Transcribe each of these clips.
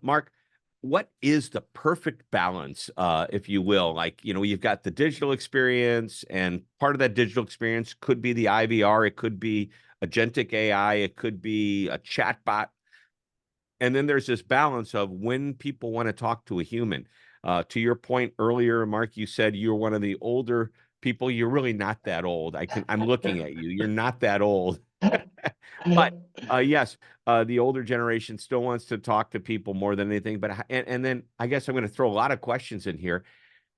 Mark, what is the perfect balance, if you will? Like, you've got the digital experience, and part of that digital experience could be the IVR, it could be agentic AI, it could be a chatbot. And then there's this balance of when people want to talk to a human. To your point earlier, Mark, you said you're one of the older people. You're really not that old. I'm looking at you. You're not that old. But yes, the older generation still wants to talk to people more than anything. But and then I guess I'm going to throw a lot of questions in here.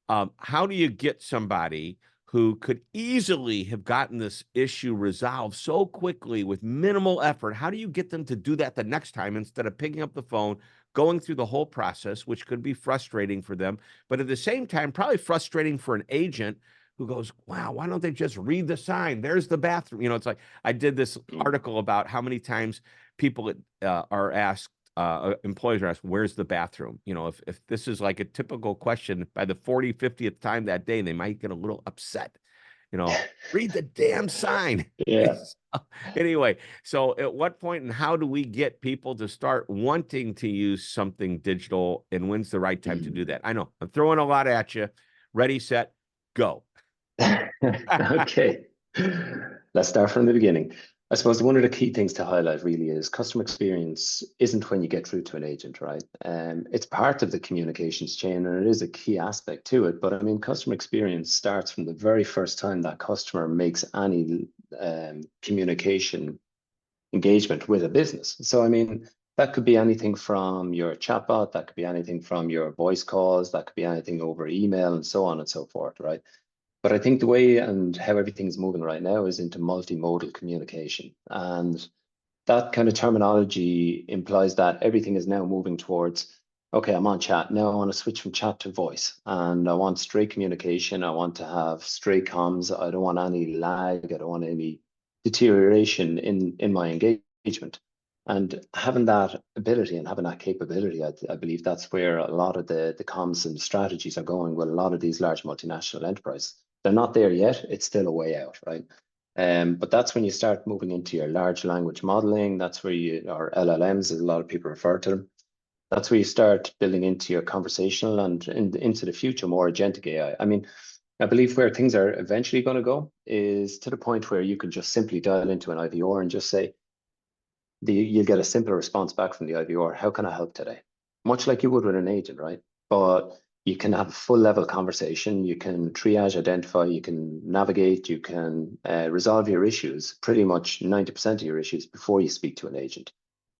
How do you get somebody who could easily have gotten this issue resolved so quickly with minimal effort? How do you get them to do that the next time instead of picking up the phone, going through the whole process, which could be frustrating for them, but at the same time, probably frustrating for an agent who goes, wow, why don't they just read the sign? There's the bathroom. It's like I did this article about how many times people are asked, employees are asked, where's the bathroom? If this is like a typical question, by the 40, 50th time that day, they might get a little upset. Read the damn sign. Yeah. Anyway, so at what point and how do we get people to start wanting to use something digital, and when's the right time to do that? I know I'm throwing a lot at you. Ready, set, go. Okay. Let's start from the beginning. I suppose one of the key things to highlight really is customer experience isn't when you get through to an agent, right? It's part of the communications chain and it is a key aspect to it. But I mean, customer experience starts from the very first time that customer makes any communication engagement with a business. So, I mean, that could be anything from your chatbot, that could be anything from your voice calls, that could be anything over email and so on and so forth, right? But I think the way and how everything's moving right now is into multimodal communication. And that kind of terminology implies that everything is now moving towards, okay, I'm on chat. Now I want to switch from chat to voice. And I want straight communication. I want to have straight comms. I don't want any lag. I don't want any deterioration in my engagement. And having that ability and having that capability, I believe that's where a lot of the comms and strategies are going with a lot of these large multinational enterprises. They're not there yet. It's still a way out, right? But that's when you start moving into your large language modeling. That's where or LLMs, as a lot of people refer to them. That's where you start building into your conversational and into the future, more agentic AI. I mean, I believe where things are eventually going to go is to the point where you can just simply dial into an IVR and just say, you'll get a simple response back from the IVR. How can I help today? Much like you would with an agent, right? But you can have a full level conversation. You can triage, identify, you can navigate, you can resolve your issues, pretty much 90% of your issues before you speak to an agent.